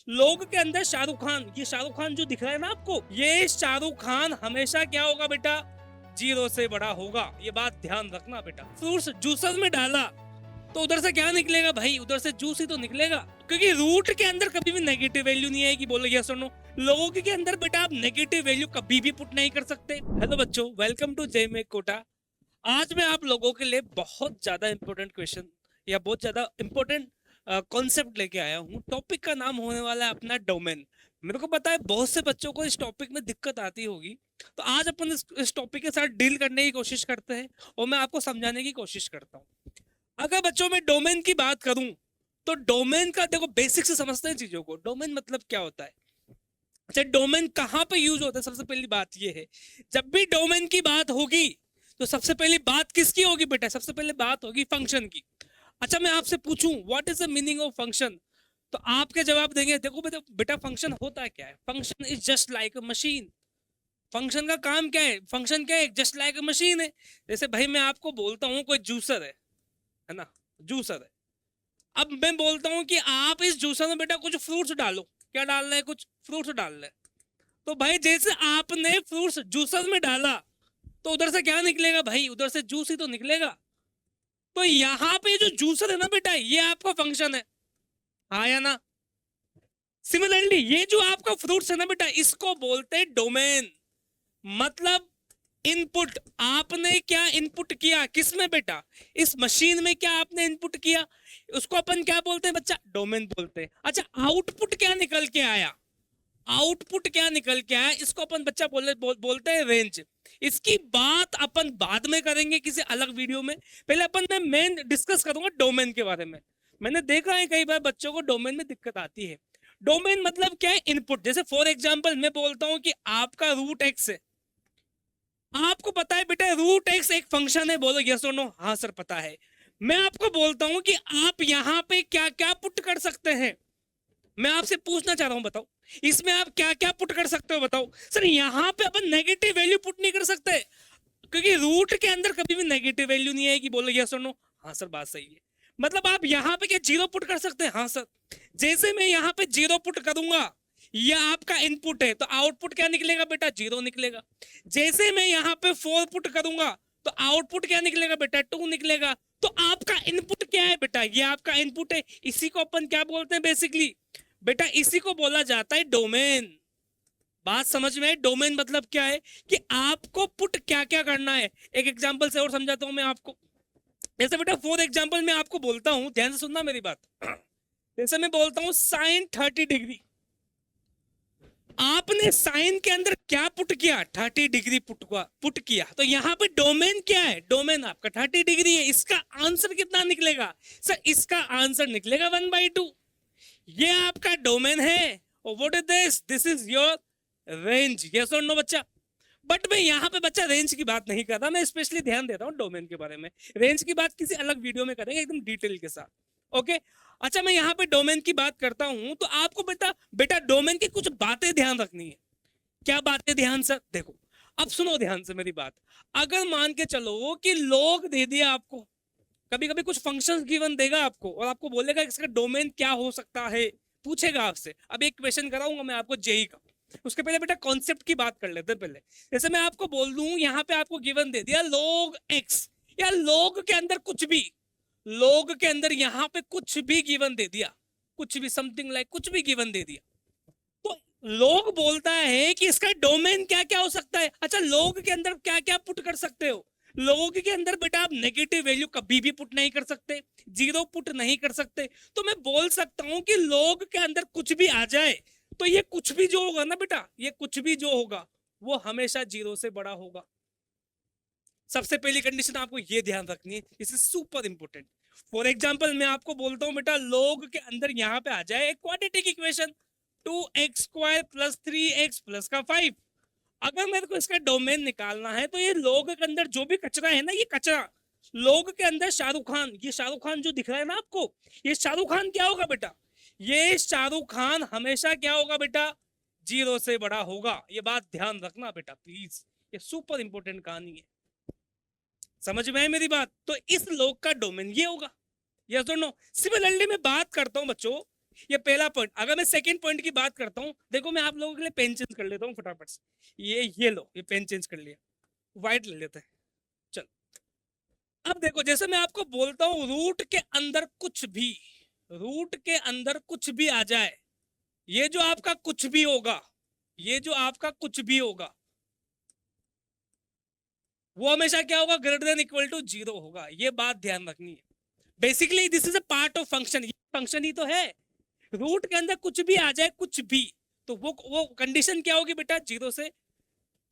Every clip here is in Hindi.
लोग के अंदर शाहरुख खान, ये शाहरुख खान जो दिख रहा है ना आपको, ये शाहरुख खान हमेशा क्या होगा बेटा, जीरो से बड़ा होगा। ये बात ध्यान रखना बेटा। फ्रूट्स जूसर में डाला तो उधर से क्या निकलेगा भाई, उधर से जूस ही तो निकलेगा, क्योंकि रूट के अंदर कभी भी नेगेटिव वैल्यू नहीं आएगी। बोलो यस और नो। लोगों के अंदर बेटा आप नेगेटिव वैल्यू कभी भी पुट नहीं कर सकते। हेलो बच्चों, वेलकम टू जेएमए कोटा। आज मैं आप लोगों के लिए बहुत ज्यादा इंपॉर्टेंट क्वेश्चन या बहुत ज्यादा इंपॉर्टेंट कॉन्सेप्ट लेके आया हूँ। टॉपिक का नाम होने वाला है अपना डोमेन। मेरे को पता है बहुत से बच्चों को इस टॉपिक में दिक्कत आती होगी, तो आज अपन इस टॉपिक के साथ डील करने की कोशिश करते हैं और मैं आपको समझाने की कोशिश करता हूँ। अगर बच्चों में डोमेन की बात करूं तो डोमेन का देखो बेसिक से समझते हैं चीजों को। डोमेन मतलब क्या होता है, अच्छा डोमेन कहां पे यूज होता है। सबसे पहली बात ये है, जब भी डोमेन की बात होगी तो सबसे पहली बात किसकी होगी बेटा, सबसे पहले बात होगी फंक्शन की। अच्छा मैं आपसे पूछूं what is the meaning of function, तो आपके जवाब देंगे देखो बेटा फंक्शन होता है क्या है। Function is just like a machine. Function का काम क्या है, फंक्शन क्या है, जस्ट लाइक अ मशीन है। जैसे भाई मैं आपको बोलता हूँ कोई जूसर है ना, जूसर है। अब मैं बोलता हूँ कि आप इस जूसर में बेटा कुछ फ्रूट्स डालो, क्या डालना है, कुछ फ्रूट्स डालना है। तो भाई जैसे आपने फ्रूट्स जूसर में डाला तो उधर से क्या निकलेगा भाई, उधर से जूस ही तो निकलेगा। तो यहाँ पे जो जूसर है ना बेटा, ये आपका फंक्शन है, हाँ या ना। सिमिलरली ये जो आपका फ्रूट्स है ना बेटा, इसको बोलते हैं डोमेन। मतलब इनपुट, आपने क्या इनपुट किया किसमें बेटा, इस मशीन में क्या आपने इनपुट किया, उसको अपन क्या बोलते हैं बच्चा, डोमेन बोलते हैं। अच्छा आउटपुट क्या निकल के आया, आउटपुट क्या निकल के आया, इसको अपन बच्चा बोलते हैं रेंज। इसकी बात अपन बाद में करेंगे किसी अलग वीडियो में। पहले अपन मैं मेन डिस्कस करूंगा डोमेन के बारे में। मैंने देखा है कई बार बच्चों को डोमेन में दिक्कत आती है। डोमेन मतलब क्या है, इनपुट। जैसे फॉर एग्जांपल मैं बोलता हूं कि आपका रूट एक्स है, आपको पता है बेटा रूट एक्स एक फंक्शन है, बोलो यस और नो। हाँ सर पता है। मैं आपको बोलता हूं कि आप यहां पे क्या क्या पुट कर सकते हैं, मैं आपसे पूछना चाह रहा हूं बताओ इसमें आप क्या क्या पुट कर सकते हो बताओ। सर यहां पे अपन नेगेटिव वैल्यू पुट नहीं कर सकते, क्योंकि रूट के अंदर कभी भी नेगेटिव वैल्यू नहीं आएगी। बोलो यस और नो। हाँ सर बात सही है। मतलब आप यहाँ पे क्या जीरो पुट कर सकते हैं, हाँ सर। जैसे मैं यहाँ पे जीरो पुट करूंगा, ये आपका इनपुट है, तो आउटपुट क्या निकलेगा बेटा, जीरो निकलेगा। जैसे मैं यहाँ पे फोर पुट करूंगा तो आउटपुट क्या निकलेगा बेटा, टू निकलेगा। तो आपका इनपुट क्या है बेटा, ये आपका इनपुट है। इसी को अपन क्या बोलते हैं बेसिकली बेटा, इसी को बोला जाता है डोमेन। बात समझ में है, डोमेन मतलब क्या है कि आपको पुट क्या क्या करना है। एक एग्जांपल से और समझाता हूं मैं आपको। जैसे बेटा फॉर एग्जांपल मैं आपको बोलता हूं, ध्यान से सुनना मेरी बात। जैसे मैं बोलता हूं साइन 30 डिग्री, आपने साइन के अंदर क्या पुट किया, 30 डिग्री पुट किया। तो यहाँ पे डोमेन क्या है, डोमेन आपका 30 डिग्री है। इसका आंसर कितना निकलेगा सर, इसका आंसर निकलेगा 1/2। ये आपका डोमेन है। और what is this, this is your range. Yes और नो बच्चा। बट मैं यहाँ पे बच्चा रेंज की बात नहीं कर रहा, मैं स्पेशली ध्यान देता हूँ डोमेन के बारे में। रेंज की बात किसी अलग वीडियो में करेंगे एकदम डिटेल के साथ, ओके। अच्छा मैं यहाँ पे डोमेन की बात करता हूँ तो आपको बेटा बेटा डोमेन की कुछ बातें ध्यान रखनी है। क्या बातें ध्यान से देखो, अब सुनो ध्यान से मेरी बात। अगर मान के चलो कि लोग दे दिया आपको, कभी कभी कुछ फंक्शंस गिवन देगा आपको और आपको बोलेगा इसका डोमेन क्या हो सकता है, पूछेगा आपसे। अब एक क्वेश्चन कराऊंगा मैं आपको जेई का, उसके पहले बेटा कॉन्सेप्ट की बात कर लेते हैं पहले। जैसे मैं आपको बोल दूं यहाँ पे आपको गिवन दे दिया लोग एक्स, या लोग के अंदर कुछ भी, लोग के अंदर यहाँ पे कुछ भी गिवन दे दिया, कुछ भी समथिंग लाइक कुछ भी गिवन दे दिया, तो लोग बोलता है कि इसका डोमेन क्या क्या हो सकता है। अच्छा लोग के अंदर क्या क्या पुट कर सकते हो, लोगों के अंदर बेटा आप नेगेटिव वैल्यू कभी भी पुट नहीं कर सकते, जीरो पुट नहीं कर सकते। तो मैं बोल सकता हूं कि लोग के अंदर कुछ भी आ जाए तो ये कुछ भी जो होगा ना बेटा, ये कुछ भी जो होगा वो हमेशा जीरो से बड़ा होगा। सबसे पहली कंडीशन आपको ये ध्यान रखनी है, इस is super important. For example मैं आपको बोलता हूं बेटा लोग के अंदर यहाँ पे आ जाए एक क्वाड्रेटिक इक्वेशन 2x² + 3x + 5। अगर मेरे को इसका डोमेन निकालना है तो ये लोग के अंदर जो भी कचरा है ना, ये कचरा लोग के अंदर शाहरुख खान, ये शाहरुख खान जो दिख रहा है ना आपको, ये शाहरुख खान क्या होगा बेटा, ये शाहरुख खान हमेशा क्या होगा बेटा, जीरो से बड़ा होगा। ये बात ध्यान रखना बेटा प्लीज, ये सुपर इंपोर्टेंट कहानी है। समझ में है मेरी बात, तो इस लोग का डोमेन ये होगा। यस और नो। सिमिलरली मैं बात करता हूं बच्चों ये पहला पॉइंट। अगर मैं सेकंड पॉइंट की बात करता हूं, देखो मैं आप लोगों के लिए पेन चेंज कर लेता हूं फटाफट से। ये लो, ये पेन चेंज कर लिया, व्हाइट ले लेते हैं। चल, अब देखो जैसे मैं आपको बोलता हूं रूट के अंदर कुछ भी, रूट के अंदर कुछ भी आ जाए, ये जो आपका कुछ भी होगा, ये जो आपका कुछ भी होगा वो हमेशा क्या होगा, ग्रेटर देन इक्वल टू 0 होगा। ये बात ध्यान रखनी है। Basically this is a part of function, ये फंक्शन ही तो है। रूट के अंदर कुछ भी आ जाए, कुछ भी, तो वो कंडीशन क्या होगी बेटा, 0 से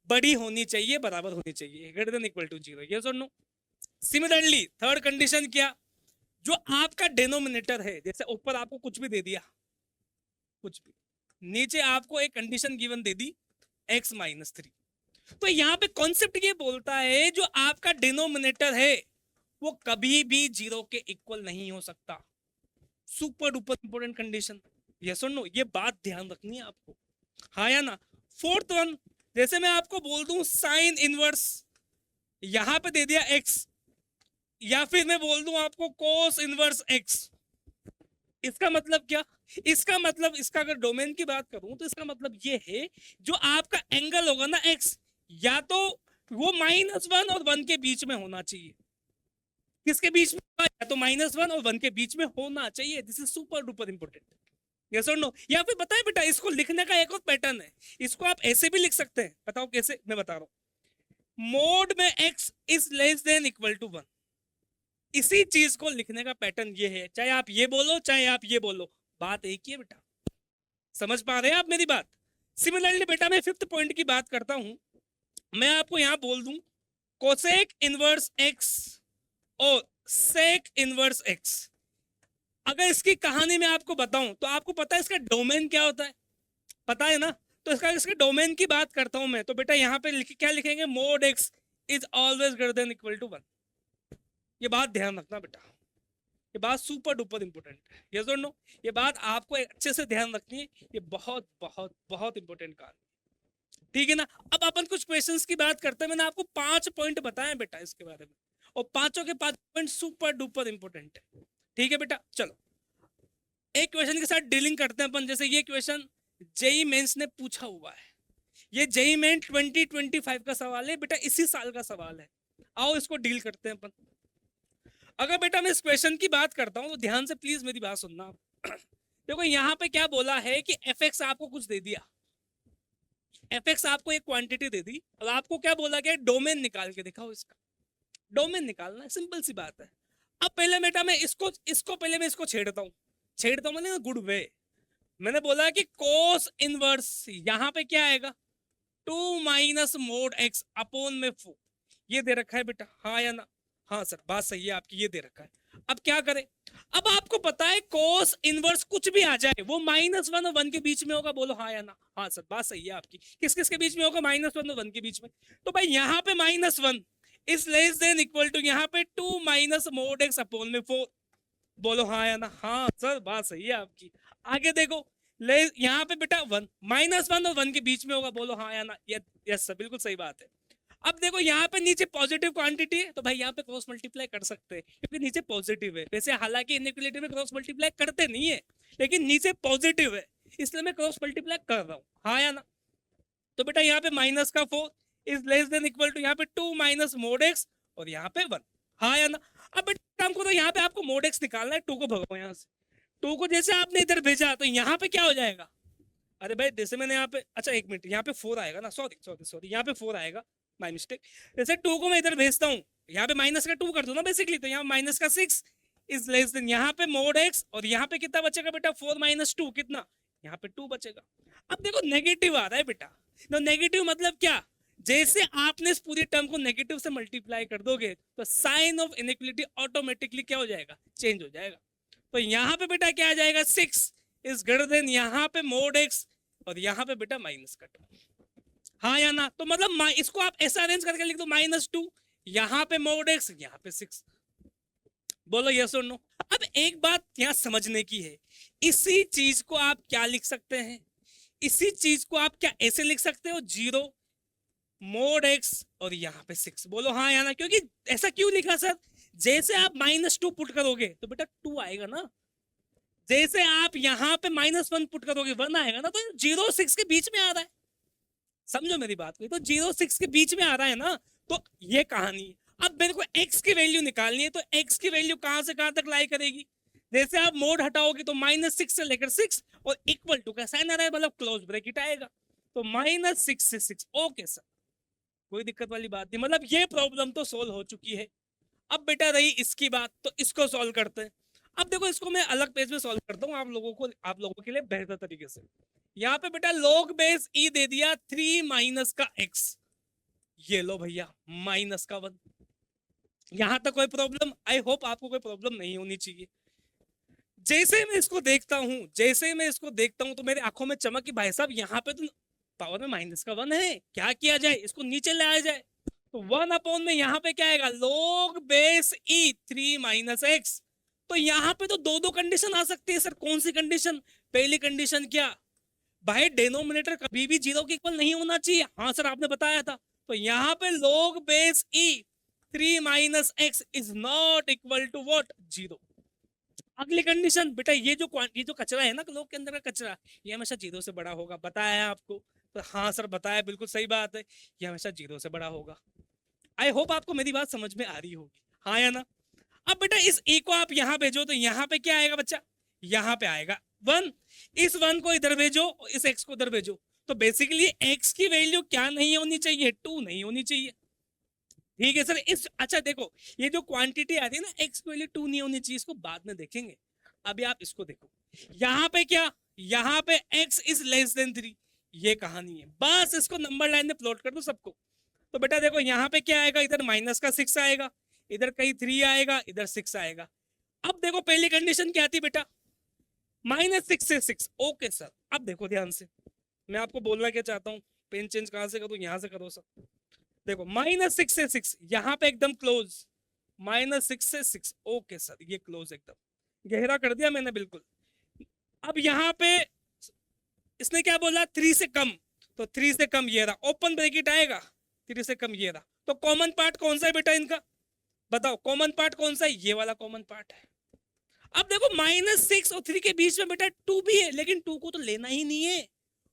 बड़ी होनी चाहिए, बराबर होनी चाहिए, greater than equal to 0। Yes और नो? सिमिलरली थर्ड कंडीशन क्या, जो आपका डेनोमिनेटर है, जैसे ऊपर आपको कुछ भी दे दिया, कुछ भी, नीचे आपको एक कंडीशन गिवन दे दी x-3, तो यहाँ पे कॉन्सेप्ट ये बोलता है जो आपका डिनोमिनेटर है वो कभी भी 0 के इक्वल नहीं हो सकता। Super duper important condition. Yes और नो? ये बात ध्यान रखनी है आपको, हाँ या ना? फोर्थ वन, जैसे मैं आपको बोल दूं साइन इनवर्स, यहां पे दे दिया x, या फिर मैं बोल दूं आपको कोस इनवर्स x, इसका मतलब क्या, इसका मतलब, इसका अगर डोमेन की बात करूं तो इसका मतलब ये है जो आपका एंगल होगा ना x, या तो वो -1 और 1 के बीच में होना चाहिए। किसके बीच में? या तो -1 और 1 के बीच में होना चाहिए। This is super duper important. Yes और नो? या फिर बताए बेटा, इसको लिखने का एक और पैटर्न है, इसको आप ऐसे भी लिख सकते हैं। बताओ कैसे, मैं बता रहा हूं। मोड में x is less than equal to 1, इसी चीज को लिखने का पैटर्न ये है, चाहे आप ये बोलो चाहे आप ये बोलो, बात एक ही है बेटा। समझ पा रहे हैं आप मेरी बात? सिमिलरली बेटा मैं फिफ्थ पॉइंट की बात करता हूं, मैं आपको यहां बोल दूं कोसेक इनवर्स x और सेक इनवर्स x। अगर इसकी कहानी मैं आपको बताऊं तो आपको पता है इसका डोमेन क्या होता है, पता है ना? तो इसके डोमेन की बात करता हूं मैं, तो बेटा यहाँ पे क्या लिखेंगे, mod x is always greater than equal to 1। ये बात ध्यान रखना बेटा, ये बात सुपर डुपर इंपोर्टेंट है। यस और नो? ये बात आपको अच्छे से ध्यान रखनी है, ये बहुत बहुत बहुत इंपोर्टेंट काम है, ठीक है ना? अब अपन कुछ क्वेश्चंस की बात करते हैं। मैंने आपको 5 पॉइंट बताए बेटा इसके बारे में, और पांचों के 5 पॉइंट सुपर डुपर इंपोर्टेंट है, ठीक है बेटा? चलो एक क्वेश्चन के साथ डीलिंग करते हैं अपन। जैसे ये क्वेश्चन जेई मेंस ने पूछा हुआ है, ये जेई मेन 2025 का सवाल है बेटा, इसी साल का सवाल है। आओ इसको डील करते हैं अपन। अगर बेटा मैं इस क्वेश्चन की बात करता हूं तो ध्यान से प्लीज मेरी बात सुनना। देखो यहाँ पे क्या बोला है कि fx आपको कुछ दे दिया, fx आपको एक क्वांटिटी दे दी, और आपको क्या बोला गया, डोमेन निकाल के दिखाओ। इसका डोमेन निकालना है, सिंपल सी बात है। अब पहले बेटा मैं इसको पहले मैं इसको छेड़ता हूँ मैंने गुड वे। मैंने बोला कि कोस इनवर्स यहाँ पे क्या आएगा, 2 माइनस मोड x अपॉन में 4, ये दे रखा है बेटा, हाँ या ना? हाँ सर, बात सही है आपकी, ये दे रखा है। अब क्या करें, अब आपको पता है कोस इनवर्स कुछ भी आ जाए वो -1 और 1 के बीच में होगा, बोलो हाँ या ना? हाँ सर, बात सही है आपकी। किस किस के बीच में होगा, -1 और 1 के बीच में। तो भाई यहाँ पे -1 is less than equal to यहाँ पे 2 माइनस मोड x अपॉन में 4, बोलो हाँ या ना? हाँ सर, बात सही है आपकी। आगे देखो, ले यहाँ पे बेटा -1 और 1 के बीच में होगा, बोलो हाँ या ना? यस सर, बिल्कुल सही बात है। अब देखो यहाँ पे नीचे पॉजिटिव क्वांटिटी है, तो भाई यहाँ पे क्रॉस मल्टीप्लाई कर सकते हैं क्योंकि नीचे पॉजिटिव है। वैसे हालांकि इनइक्वालिटी में क्रॉस मल्टीप्लाई करते नहीं है, लेकिन नीचे पॉजिटिव है इसलिए मैं क्रॉस मल्टीप्लाई कर रहा हूँ, हाँ या ना? तो बेटा यहाँ पे -4 is less than equal to यहाँ पे 2 माइनस मोड x और यहाँ पे 1, हाँ या ना? अब बेटा काम करो, यहाँ पे आपको मोड x निकालना है, 2 को भगाओ यहाँ से। 2 को जैसे आपने इधर भेजा तो यहाँ पे क्या हो जाएगा, अरे भाई जैसे मैंने यहाँ पे, अच्छा एक मिनट, यहाँ पे 4 आएगा ना, सॉरी यहाँ पे 4 आएगा, माय मिस्टेक। जैसे 2 को मैं इधर भेजता हूँ, यहाँ पे माइनस का 2 कर दो ना बेसिकली, तो यहाँ माइनस का 6 इज लेस देन यहाँ पे मोड x, और यहाँ पे कितना बचेगा बेटा, 4 माइनस 2 कितना, यहाँ पे 2 बचेगा। अब देखो नेगेटिव आ रहा है बेटा, तो नेगेटिव मतलब क्या, जैसे आपने इस पूरी टर्म को नेगेटिव से मल्टीप्लाई कर दोगे तो साइन ऑफ इनइक्वालिटी ऑटोमेटिकली क्या हो जाएगा, चेंज हो जाएगा। तो यहाँ पे बेटा क्या आ जाएगा, 6 इज ग्रेटर देन यहाँ पे मोड x, और यहाँ पे बेटा माइनस का 2, हाँ या ना? तो मतलब इसको आप ऐसा अरेंज करके लिख दो, -2 यहाँ पे मोड x, यहाँ पे 6, बोलो यस और नो? अब एक बात यहाँ समझने की है, इसी चीज को आप क्या लिख सकते हैं, इसी चीज को आप क्या ऐसे लिख सकते हो, 0 मोड x और यहाँ पे 6, बोलो हाँ या ना? क्योंकि ऐसा क्यों लिखा सर, जैसे आप -2 पुट करोगे तो बेटा 2 आएगा ना, जैसे आप यहाँ पे -1 पुट करोगे 1 आएगा ना, तो 0 6 के बीच में आ रहा है, समझो मेरी बात को, तो 0 6 के बीच में आ रहा है ना, तो ये कहानी है। अब मेरे को x की वैल्यू निकालनी है, तो x की वैल्यू कहां से कहां तक लाई करेगी, जैसे आप मोड हटाओगे तो -6 से लेकर 6 और इक्वल टू का साइन आ रहा है, मतलब क्लोज ब्रैकेट आएगा, तो -6 से 6। ओके सर, कोई दिक्कत वाली बात नहीं, मतलब ये प्रॉब्लम तो सोल्व हो चुकी है। अब बेटा रही इसकी बात, तो इसको सॉल्व करते हैं। अब देखो इसको मैं अलग पेज में सॉल्व करता हूँ आप लोगों के लिए बेहतर तरीके से। यहाँ पे बेटा log बेस e दे दिया 3 माइनस का x, ये लो भैया -1। यहां तक कोई प्रॉब्लम? आई होप आपको कोई प्रॉब्लम नहीं होनी चाहिए। जैसे मैं इसको देखता हूं तो मेरे आंखों में चमक की, भाई साहब यहाँ पे तो पावर में -1 है, क्या किया जाए, इसको नीचे ले आया जाए, तो 1 में यहाँ पे क्या आएगा, log base e 3 minus x। तो यहाँ पे तो दो कंडीशन आ सकती है सर, कौन सी कंडीशन? पहली कंडीशन क्या भाई, डेनोमिनेटर कभी भी 0 के इक्वल नहीं होना चाहिए, हाँ सर आपने बताया था। तो यहाँ पे log base e 3 minus x is not equal to what, 0। अगली कंडीशन बेटा, ये जो कचरा है ना लोग के अंदर का कचरा, ये हमेशा 0 से बड़ा होगा, बताया है आपको? तो हाँ सर बताया, बिल्कुल सही बात है, ये हमेशा 0 से बड़ा होगा। आई होप आपको मेरी बात समझ में आ रही होगी, हाँ या ना? अब बेटा इस ए को आप यहाँ भेजो, तो यहाँ पे क्या आएगा बच्चा, यहाँ पे आएगा 1। इस 1 को इधर भेजो, इस x को इधर भेजो, तो बेसिकली x की वैल्यू क्या नहीं होनी चाहिए, 2 नहीं होनी चाहिए। ठीक है सर, अच्छा देखो, ये जो क्वांटिटी आ रही है ना, x की वैल्यू 2 नहीं होनी चाहिए, इसको बाद में देखेंगे। अभी आप इसको देखो, यहाँ पे क्या, यहाँ पे x इज लेस देन 3, ये कहानी है, बस इसको नंबर लाइन में प्लॉट कर दो सबको। तो बेटा देखो यहाँ पे क्या आएगा, इधर माइनस का 6 आएगा, इधर कहीं 3 आएगा, इधर 6 आएगा। अब देखो पहली कंडीशन क्या थी बेटा, -6 से 6। ओके सर, अब देखो ध्यान से, मैं आपको बोलना क्या चाहता हूँ, पेन चेंज कहां से करूँ, यहाँ से करो सर। देखो -6 से 6, यहाँ पे एकदम क्लोज, -6 से 6। ओके सर, ये क्लोज एकदम गहरा कर दिया मैंने बिल्कुल। अब यहाँ पे इसने क्या बोला, 3 से कम, तो 3 से कम ये रहा, ओपन ब्रैकेट आएगा, 3 से कम ये रहा, तो कॉमन पार्ट कौन सा है बेटा इनका, बताओ कॉमन पार्ट कौन सा है, ये वाला कॉमन पार्ट है। अब देखो -6 और 3 के बीच में बेटा 2 भी है, लेकिन 2 को तो लेना ही नहीं है,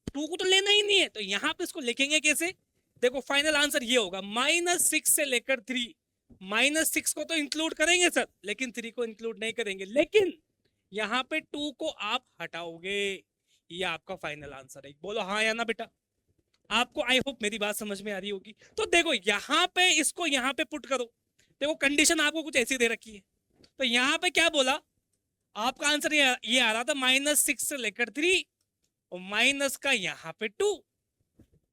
2 को तो लेना ही नहीं है, तो यहाँ पे इसको लिखेंगे कैसे, देखो फाइनल आंसर ये होगा, -6 से लेकर 3, -6 को तो इंक्लूड करेंगे सर, लेकिन 3 को इंक्लूड नहीं करेंगे, लेकिन यहाँ पे 2 को आप हटाओगे, ये आपका फाइनल आंसर है। बोलो हाँ या ना बेटा, आपको आई होप मेरी बात समझ में आ रही होगी। तो देखो यहाँ पे इसको यहाँ पे पुट करो, देखो कंडीशन आपको कुछ ऐसी दे रखी है, तो यहाँ पे क्या बोला, आपका आंसर ये आ रहा था -6 से लेकर 3 और माइनस का यहाँ पे 2।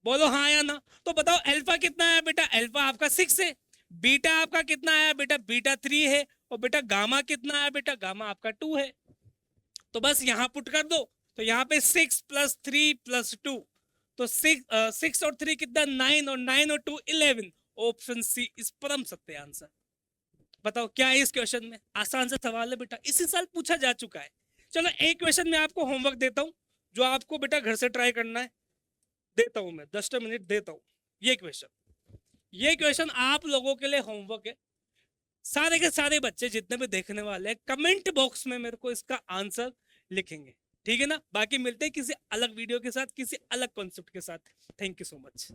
बोलो हाँ या ना, तो बताओ अल्फा कितना है बेटा, अल्फा आपका 6 है, बीटा आपका कितना है बेटा, बीटा 3 है, और बेटा गामा कितना है बेटा, गामा आपका 2 है। तो बस यहाँ पुट कर दो, तो यहाँ पे 6 + 3 + 2, तो 6 और 3 कितना, 9, और 9 और 2 11। ऑप्शन सी इस परम सत्य आंसर। बताओ क्या है इस क्वेश्चन में, आसान सा सवाल है बेटा, इसी साल पूछा जा चुका है। चलो एक क्वेश्चन मैं आपको होमवर्क देता हूँ, जो आपको बेटा घर से ट्राई करना है, देता हूँ मैं 10 मिनट देता हूँ। ये क्वेश्चन आप लोगों के लिए होमवर्क है, सारे के सारे बच्चे जितने भी देखने वाले हैं कमेंट बॉक्स में मेरे को इसका आंसर लिखेंगे, ठीक है ना? बाकी मिलते हैं किसी अलग वीडियो के साथ, किसी अलग कॉन्सेप्ट के साथ। Thank you so much.